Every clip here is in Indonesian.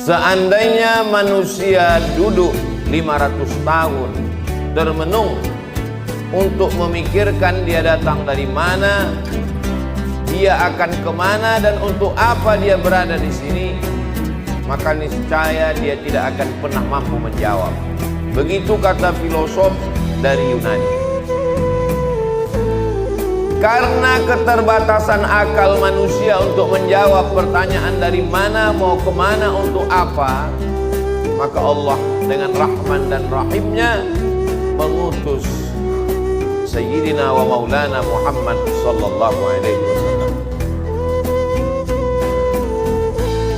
Seandainya manusia duduk 500 tahun termenung untuk memikirkan dia datang dari mana, dia akan kemana, dan untuk apa dia berada di sini, maka niscaya dia tidak akan pernah mampu menjawab. Begitu kata filosof dari Yunani. Karena keterbatasan akal manusia untuk menjawab pertanyaan dari mana, mau kemana, untuk apa, maka Allah dengan Rahman dan Rahimnya mengutus Sayyidina wa Maulana Muhammad sallallahu alaihi wasallam.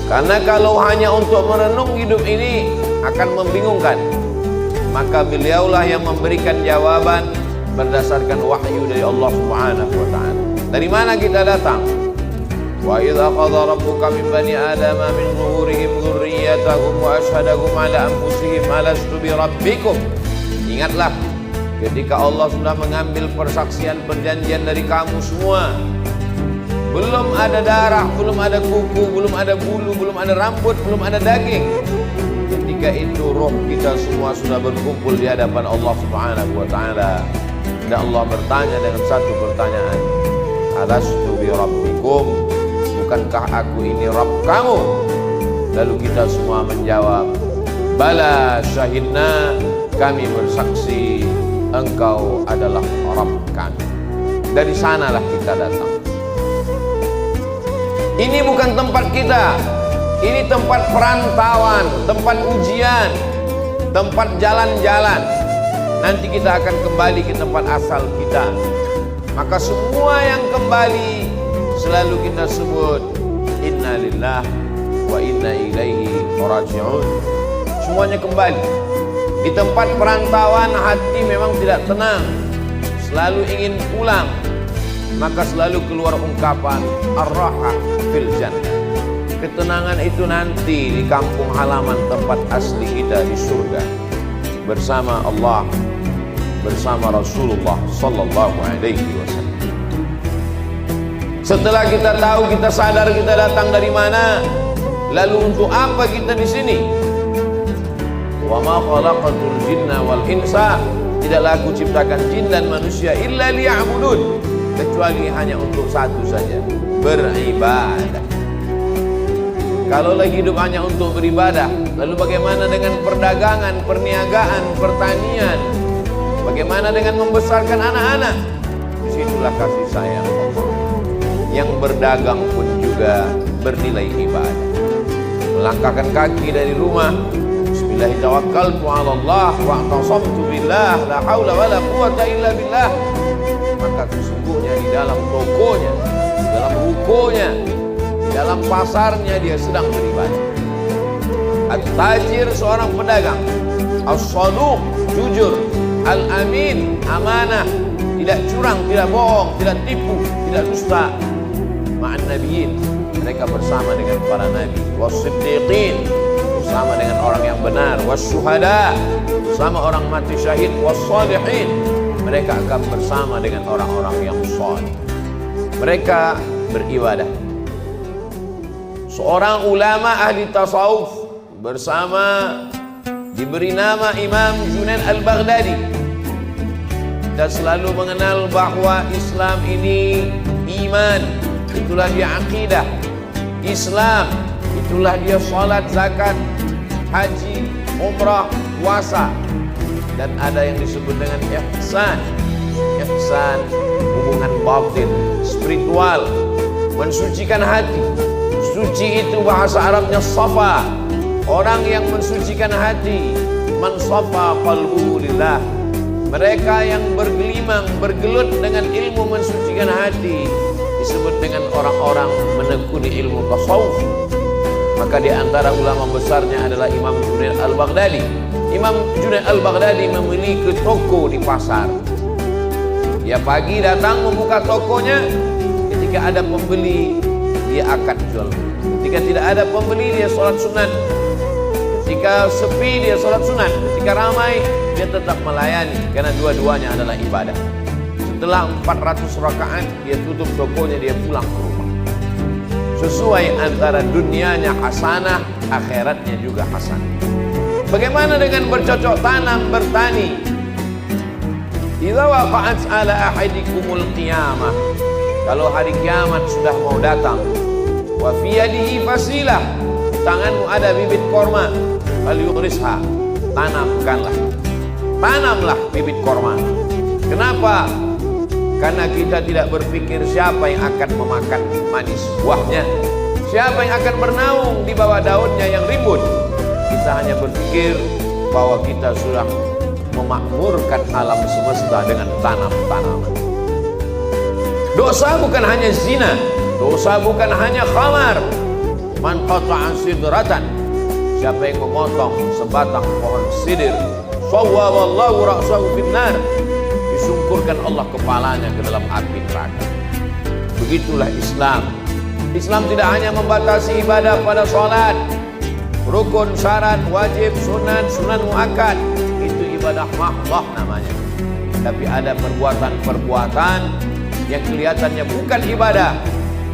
Karena kalau hanya untuk merenung hidup ini akan membingungkan, maka beliaulah yang memberikan jawaban berdasarkan wahyu dari Allah Subhanahu wa ta'ala. Dari mana kita datang? Wa idza qadha rabbuka min bani adama min zuhurihim dzurriyyatahum wa asyhadahum ala anfusihim alastu bi rabbikum. Ingatlah ketika Allah sudah mengambil persaksian perjanjian dari kamu semua. Belum ada darah, belum ada kuku, belum ada bulu, belum ada rambut, belum ada daging. Ketika itu roh kita semua sudah berkumpul di hadapan Allah Subhanahu wa ta'ala. Dan Allah bertanya dengan satu pertanyaan, alastu bi rabbikum, bukankah aku ini Rabb kamu? Lalu kita semua menjawab, bala syahidna, kami bersaksi engkau adalah Rabb kami. Dari sanalah kita datang. Ini bukan tempat kita, ini tempat perantauan, tempat ujian, tempat jalan-jalan. Nanti kita akan kembali ke tempat asal kita. Maka semua yang kembali selalu kita sebut inna lillahi wa inna ilaihi raji'un. Semuanya kembali. Di tempat perantauan hati memang tidak tenang, selalu ingin pulang. Maka selalu keluar ungkapan ar-raha fil jannah. Ketenangan itu nanti di kampung halaman tempat asli kita di surga, bersama Allah, bersama Rasulullah sallallahu alaihi wasallam. Setelah kita tahu, kita sadar kita datang dari mana, lalu untuk apa kita di sini? Wa ma khalaqatul jinna wal insa, tidaklah aku ciptakan jin dan manusia illa liya'budun, kecuali hanya untuk satu saja, beribadah. Kalau lagi hidup hanya untuk beribadah, lalu bagaimana dengan perdagangan, perniagaan, pertanian? Bagaimana dengan membesarkan anak-anak? Disitulah kasih sayang Allah. Yang berdagang pun juga bernilai ibadah. Melangkahkan kaki dari rumah, bismillahirrahmanirrahim, wa'alallah wa'tasamtu billah, la hawla wa la quwata illa billah. Maka sesungguhnya di dalam tokonya, di dalam rukonya, di dalam pasarnya dia sedang beribadah. At-tajir seorang pedagang, as-saduq jujur, al-amin amanah, tidak curang, tidak bohong, tidak tipu, tidak dusta. Ma'an nabiyyin, mereka bersama dengan para nabi, was-siddiqin, bersama dengan orang yang benar, was-syuhada, bersama orang mati syahid, was-salihin, mereka akan bersama dengan orang-orang yang saleh. Mereka beribadah. Seorang ulama ahli tasawuf bersama diberi nama Imam Junaid al-Baghdadi. Kita selalu mengenal bahwa Islam ini iman, itulah dia akidah. Islam, itulah dia salat, zakat, haji, umrah, puasa. Dan ada yang disebut dengan ihsan. Ihsan, hubungan batin, spiritual, mensucikan hati. Suci itu bahasa Arabnya safa. Orang yang mensucikan hati, man safa qalbuhu lillah. Mereka yang bergelimang, bergelut dengan ilmu mensucikan hati disebut dengan orang-orang menekuni ilmu tasawuf. Maka di antara ulama besarnya adalah Imam Junaid al-Baghdadi. Imam Junaid al-Baghdadi memiliki toko di pasar. Dia pagi datang membuka tokonya, ketika ada pembeli dia akad jual. Ketika tidak ada pembeli dia sholat sunat. Ketika sepi dia sholat sunat. Ketika ramai dia tetap melayani, karena dua-duanya adalah ibadah. Setelah 400 rakaat dia tutup tokonya, dia pulang ke rumah. sesuai antara dunianya hasanah, akhiratnya juga hasanah. Bagaimana dengan bercocok tanam, bertani? Idza waqa'at ala ahadikumul qiyamah, kalau hari kiamat sudah mau datang, wa fi yadihi fasilah, tanganmu ada bibit korma, falyughrisha, tanamlah bibit korma. Kenapa? Karena kita tidak berpikir siapa yang akan memakan manis buahnya, siapa yang akan bernaung di bawah daunnya yang rimbun. Kita hanya berpikir bahwa kita sudah memakmurkan alam semesta dengan tanam-tanaman. Dosa bukan hanya zina, dosa bukan hanya khamar. Man qata'a sidratan, siapa yang memotong sebatang pohon sidir, sawwaballahu ra'sahu finnar, disungkurkan Allah kepalanya ke dalam api neraka. Begitulah Islam. Islam tidak hanya membatasi ibadah pada salat, rukun, syarat, wajib, sunan muakkad, itu ibadah mahdoh namanya. Tapi ada perbuatan-perbuatan yang kelihatannya bukan ibadah,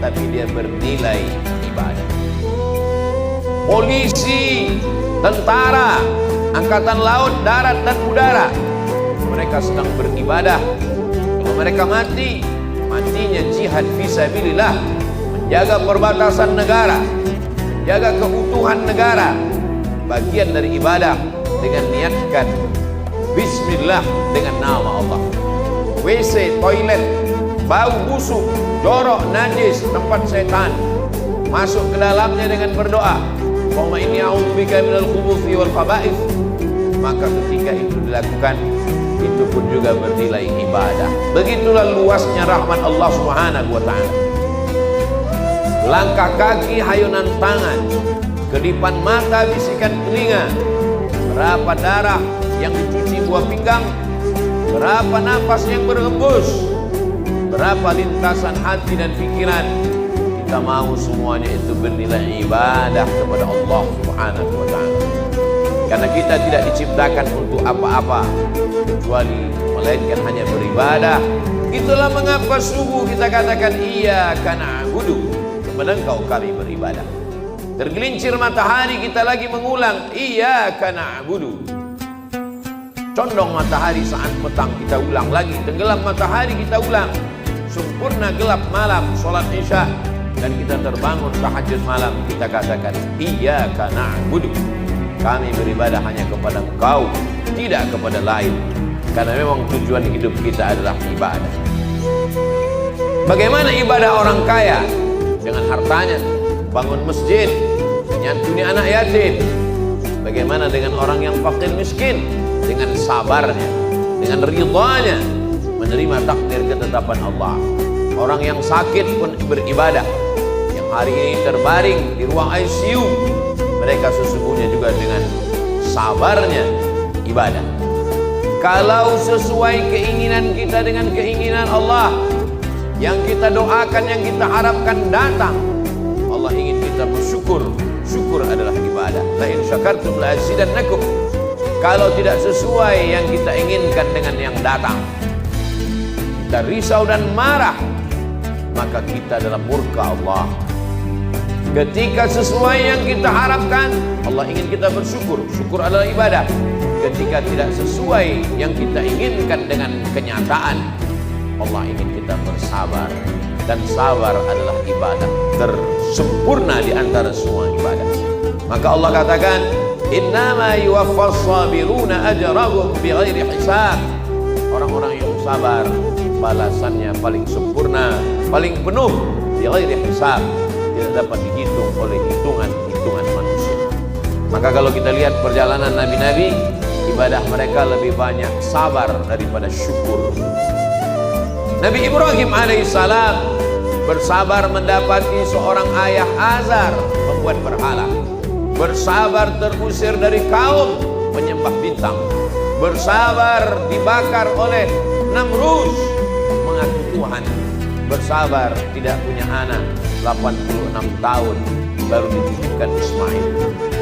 tapi dia bernilai ibadah. Polisi, tentara, angkatan laut, darat dan udara, mereka sedang beribadah. Kalau mereka mati, matinya jihad fisabilillah, menjaga perbatasan negara, menjaga keutuhan negara, bagian dari ibadah dengan niatkan bismillah dengan nama Allah. WC, toilet, bau busuk, jorok, najis, tempat setan, masuk ke dalamnya dengan berdoa, Allahumma inni a'udzubika minal khubuthi wal khaba'ith, maka ketika itu dilakukan, itu pun juga bernilai ibadah. Begitulah luasnya rahmat Allah Subhanahu wa ta'ala. Langkah kaki, hayunan tangan, kedipan mata, bisikan telinga, berapa darah yang dicuci buah pinggang, berapa nafas yang berhembus, berapa lintasan hati dan pikiran, kita mau semuanya itu bernilai ibadah kepada Allah Subhanahu wa ta'ala. Karena kita tidak diciptakan untuk apa-apa kecuali melainkan hanya beribadah. Itulah mengapa subuh kita katakan iyyaka na'budu, kepada Engkau kami beribadah. Tergelincir matahari kita lagi mengulang iyyaka na'budu. Condong matahari saat petang kita ulang lagi, tenggelam matahari kita ulang, sempurna gelap malam salat isya dan kita terbangun tahajud malam, kita katakan iyyaka na'budu, kami beribadah hanya kepada Engkau, tidak kepada lain. Karena memang tujuan hidup kita adalah ibadah. Bagaimana ibadah orang kaya? Dengan hartanya, bangun masjid, menyantuni anak yatim. Bagaimana dengan orang yang fakir miskin? Dengan sabarnya, dengan ridhanya, menerima takdir ketetapan Allah. Orang yang sakit pun beribadah. Yang hari ini terbaring di ruang ICU, mereka sesungguhnya juga dengan sabarnya ibadah. Kalau sesuai keinginan kita dengan keinginan Allah, yang kita doakan, yang kita harapkan datang, Allah ingin kita bersyukur. Syukur adalah ibadah. La in syakartum la azidannakum. Kalau tidak sesuai yang kita inginkan dengan yang datang, kita risau dan marah, maka kita dalam murka Allah. Ketika sesuai yang kita harapkan, Allah ingin kita bersyukur. Syukur adalah ibadah. Ketika tidak sesuai yang kita inginkan dengan kenyataan, Allah ingin kita bersabar. Dan sabar adalah ibadah tersempurna di antara semua ibadah. Maka Allah katakan, innama yuwaffas sabiruna ajrahum bighairi hisab. Orang-orang yang sabar, balasannya paling sempurna, paling penuh, bighairi hisab, tidak dapat dihitung oleh hitungan manusia. Maka kalau kita lihat perjalanan nabi-nabi, ibadah mereka lebih banyak sabar daripada syukur. Nabi Ibrahim alaihissalam bersabar mendapati seorang ayah Azar membuat berhala, bersabar terusir dari kaum menyembah bintang, bersabar dibakar oleh Namrus mengaku Tuhan, bersabar tidak punya anak 86 tahun baru dititipkan Ismail,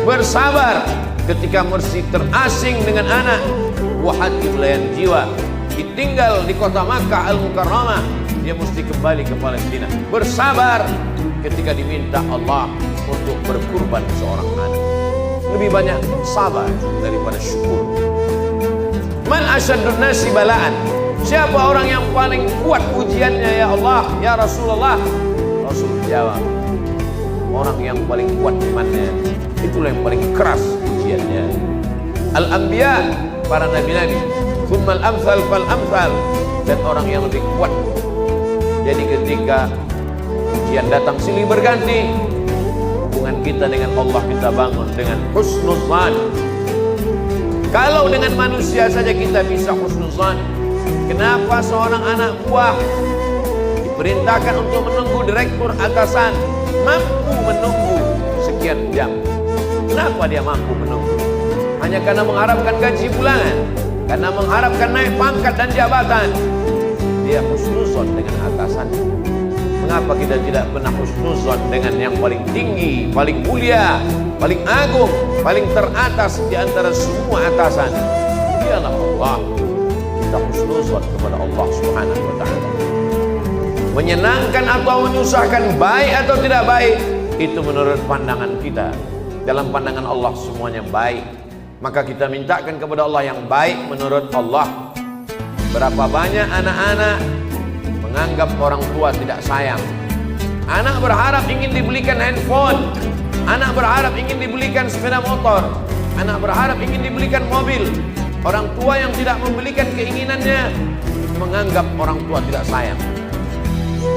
bersabar ketika mesti terasing dengan anak, buah hati belayan jiwa, ditinggal di kota Makkah Al-Mukarramah, dia mesti kembali ke Palestina, bersabar ketika diminta Allah untuk berkurban seorang anak. Lebih banyak sabar daripada syukur. Man asyaddun nasi balaan? Siapa orang yang paling kuat ujiannya ya Allah, ya Rasulullah? Rasul jawab, orang yang paling kuat imannya, itulah yang paling keras ujiannya. Al-anbiya, para nabi-nabi, tsummal amsal fal amsal, dan orang yang lebih kuat. Jadi ketika ujian datang silih berganti, hubungan kita dengan Allah kita bangun dengan husnuzan. Kalau dengan manusia saja kita bisa husnuzan, kenapa seorang anak buah diperintahkan untuk menunggu direktur atasan mampu menunggu sekian jam? Kenapa dia mampu menunggu? Hanya karena mengharapkan gaji bulanan, karena mengharapkan naik pangkat dan jabatan. Dia husnuzon dengan atasan. Mengapa kita tidak pernah husnuzon dengan yang paling tinggi, paling mulia, paling agung, paling teratas di antara semua atasan? Dialah Allah. Kita husnuzon kepada Allah Subhanahu wa ta'ala. Menyenangkan atau menyusahkan, baik atau tidak baik, itu menurut pandangan kita. Dalam pandangan Allah semuanya baik. Maka kita mintakan kepada Allah yang baik menurut Allah. Berapa banyak anak-anak menganggap orang tua tidak sayang. Anak berharap ingin dibelikan handphone, anak berharap ingin dibelikan sepeda motor, anak berharap ingin dibelikan mobil. Orang tua yang tidak membelikan keinginannya menganggap orang tua tidak sayang.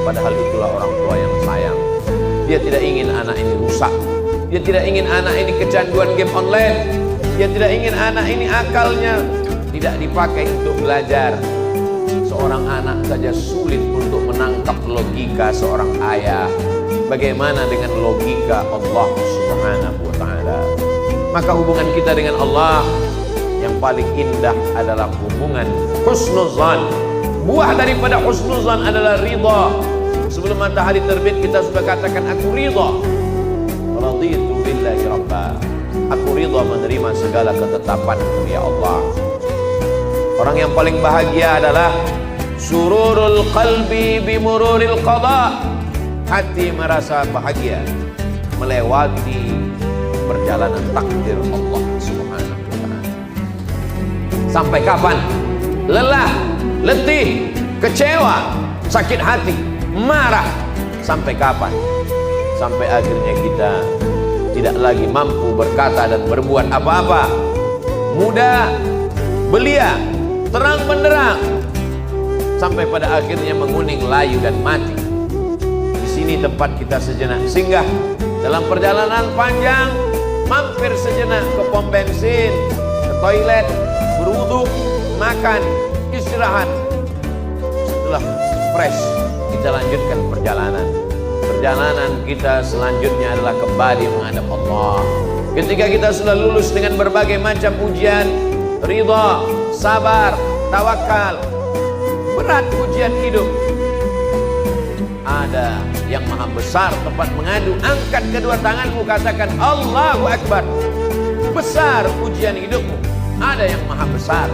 Padahal itulah orang tua yang sayang. Dia tidak ingin anak ini rusak. Dia tidak ingin anak ini kecanduan game online. Dia tidak ingin anak ini akalnya tidak dipakai untuk belajar. Seorang anak saja sulit untuk menangkap logika seorang ayah. Bagaimana dengan logika Allah Subhanahu wa ta'ala? Maka hubungan kita dengan Allah yang paling indah adalah hubungan husnuzan. Buah daripada husnuzan adalah ridha. Sebelum matahari terbit kita sudah katakan aku ridha. Raditu billahi rabba. Aku ridha menerima segala ketetapan ya Allah. Orang yang paling bahagia adalah sururul qalbi bimururil qada. Hati merasa bahagia melewati perjalanan takdir Allah Subhanahu wa ta'ala. Sampai kapan? Lelah, letih, kecewa, sakit hati, marah. Sampai kapan? Sampai akhirnya kita tidak lagi mampu berkata dan berbuat apa-apa. Muda, belia, terang benderang, sampai pada akhirnya menguning, layu dan mati. Di sini tempat kita sejenak singgah dalam perjalanan panjang, mampir sejenak ke pom bensin, ke toilet, berwudu, makan, istirahat. Setelah fresh, kita lanjutkan perjalanan. Perjalanan kita selanjutnya adalah kembali menghadap Allah. Ketika kita sudah lulus dengan berbagai macam ujian, ridha, sabar, tawakal, berat ujian hidup, ada yang maha besar tempat mengadu. Angkat kedua tanganmu, katakan Allahu Akbar. Besar ujian hidupmu, ada yang maha besar.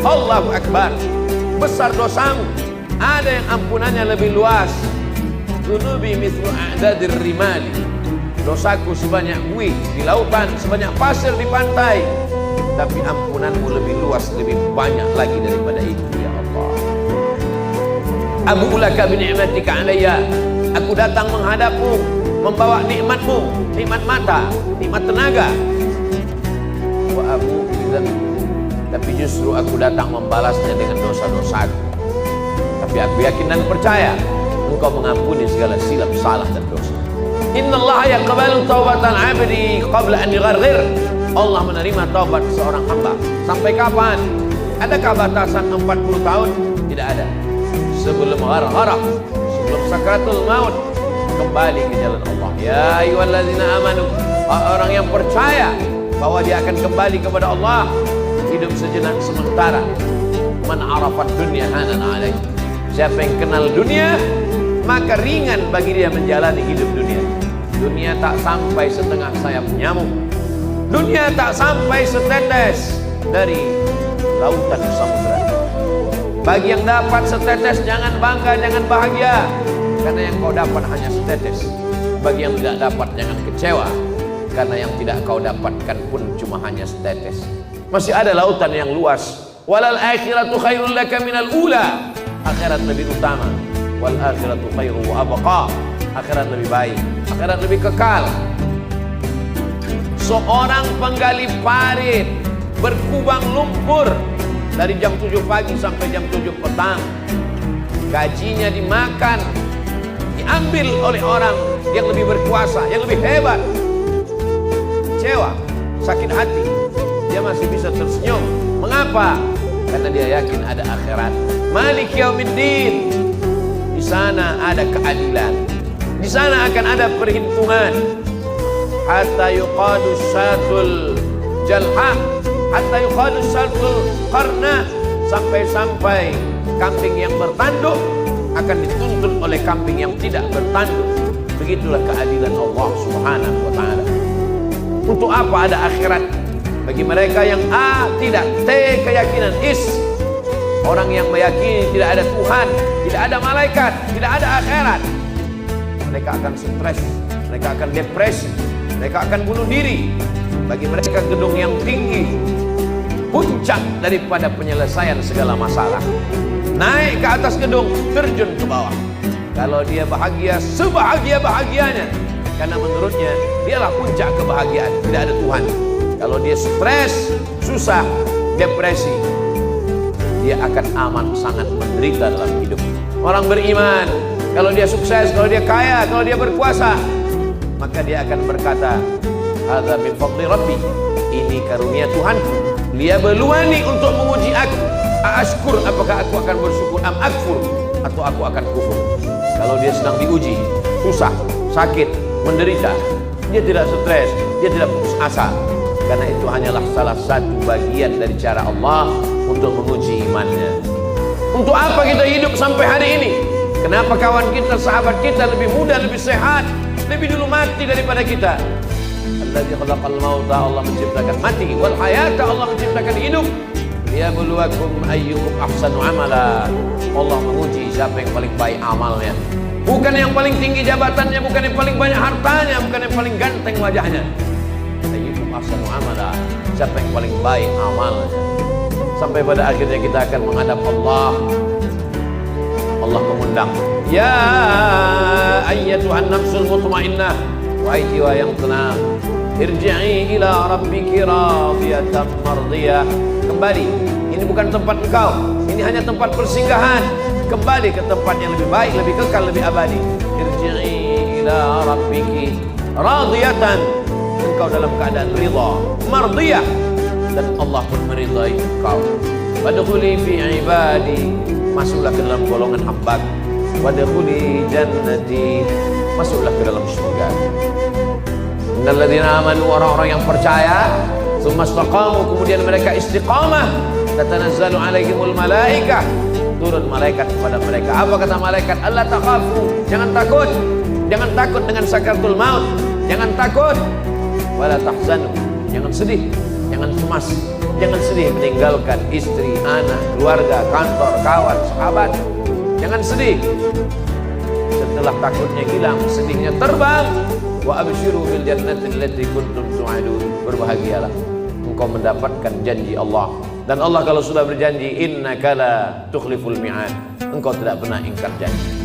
Allahu Akbar. Besar dosamu, ada yang ampunannya lebih luas. Dunubi mithlu a'dadir rimali. Dosaku sebanyak buih di lautan, sebanyak pasir di pantai, tapi ampunanmu lebih luas, lebih banyak lagi daripada itu ya Allah. Abu laka bi ni'matika alayya. Aku datang menghadapmu membawa nikmatmu, nikmat mata, nikmat tenaga. Wa abu bidzan. Tapi justru aku datang membalasnya dengan dosa-dosaku. Tapi aku yakin dan percaya Engkau mengampuni segala silap, salah dan dosa. Innallaha yaqbalu taubatan 'abdi qabla an yugharghir. Allah menerima taubat seorang hamba. Sampai kapan? Adakah batasan 40 tahun? Tidak ada. Sebelum gharghara, sebelum sakratul maut, kembali ke jalan Allah. Ya ayyuhallazina amanu, orang yang percaya bahwa dia akan kembali kepada Allah, hidup sejenak sementara. Man arafat dunya hanan alaihi. Siapa yang kenal dunia, maka ringan bagi dia menjalani hidup dunia. Dunia tak sampai setengah sayap nyamuk. Dunia tak sampai setetes dari lautan samudra. Bagi yang dapat setetes, jangan bangga, jangan bahagia, karena yang kau dapat hanya setetes. Bagi yang tidak dapat jangan kecewa, karena yang tidak kau dapatkan pun cuma hanya setetes. Masih ada lautan yang luas. Walal akhiratu khairul laka minal ula. Akhirat lebih utama. Wal akhiratu khairu wa abqa. Akhirat lebih baik, akhirat lebih kekal. Seorang penggali parit berkubang lumpur dari jam 7 pagi sampai jam 7 petang. Gajinya dimakan, diambil oleh orang yang lebih berkuasa, yang lebih hebat. Kecewa, sakit hati, dia masih bisa tersenyum. Mengapa? Karena dia yakin ada akhirat. Malik yaumiddin. Di sana ada keadilan. Di sana akan ada perhitungan. Hatta yuqadu syatul jalha, hatta yuqadu syatul qarna, sampai-sampai kambing yang bertanduk akan dituntut oleh kambing yang tidak bertanduk. Begitulah keadilan Allah Subhanahu wa ta'ala. Untuk apa ada akhirat? Bagi mereka yang A, tidak, T, keyakinan, is. Orang yang meyakini tidak ada Tuhan, tidak ada malaikat, tidak ada akhirat, mereka akan stres, mereka akan depresi, mereka akan bunuh diri. Bagi mereka gedung yang tinggi puncak daripada penyelesaian segala masalah. Naik ke atas gedung, terjun ke bawah. Kalau dia bahagia, sebahagia-bahagianya, karena menurutnya dialah puncak kebahagiaan, tidak ada Tuhan. Kalau dia stres, susah, depresi, dia akan aman, sangat menderita dalam hidup. Orang beriman, kalau dia sukses, kalau dia kaya, kalau dia berkuasa, maka dia akan berkata, hadza min fadli rabbi, ini karunia Tuhanku, liyabluwani, untuk menguji aku, ashkur, apakah aku akan bersyukur, am akfur, atau aku akan kufur. Kalau dia sedang diuji, susah, sakit, menderita, dia tidak stres, dia tidak putus asa, karena itu hanyalah salah satu bagian dari cara Allah untuk menguji imannya. Untuk apa kita hidup sampai hari ini? Kenapa kawan kita, sahabat kita lebih muda, lebih sehat, lebih dulu mati daripada kita? Alladzi khalaqal mauta, Allah menciptakan mati, wal hayata, Allah menciptakan hidup, liyabluwakum ayyukum ahsanu amala. Allah menguji siapa yang paling baik amalnya. Bukan yang paling tinggi jabatannya, bukan yang paling banyak hartanya, bukan yang paling ganteng wajahnya. Ayyukum ahsanu amala, siapa yang paling baik amalnya. Sampai pada akhirnya kita akan menghadap Allah. Allah mengundang, ya ayyatuhan nafsul mutmainnah, wahai jiwa yang tenang, irji'i ila rabbiki radiyatan mardiyah. Kembali, ini bukan tempat engkau, ini hanya tempat persinggahan. Kembali ke tempat yang lebih baik, lebih kekal, lebih abadi. Irji'i ila rabbiki radiyatan, engkau dalam keadaan ridha, mardiyah, dan Allah pun meridai engkau. Wadkhuli fi ibadi, masuklah ke dalam golongan hamba. Wadkhuli jannati, masuklah ke dalam surga. Innal ladzina amanu, orang-orang yang percaya, tsumma istaqamu, kemudian mereka istiqamah, tatanazzalu alaihimul malaikah, turun malaikat kepada mereka. Apa kata malaikat? Allah takhafu, jangan takut. Jangan takut dengan sakaratul maut, jangan takut. Wala tahzanu, jangan sedih, jangan cemas, jangan sedih meninggalkan istri, anak, keluarga, kantor, kawan, sahabat. Jangan sedih. Setelah takutnya hilang, sedihnya terbang. Wa abshiru bil jannati allati kuntum tu'adun. Berbahagialah, engkau mendapatkan janji Allah. Dan Allah kalau sudah berjanji, innaka la tukhliful mi'ad, engkau tidak pernah ingkar janji.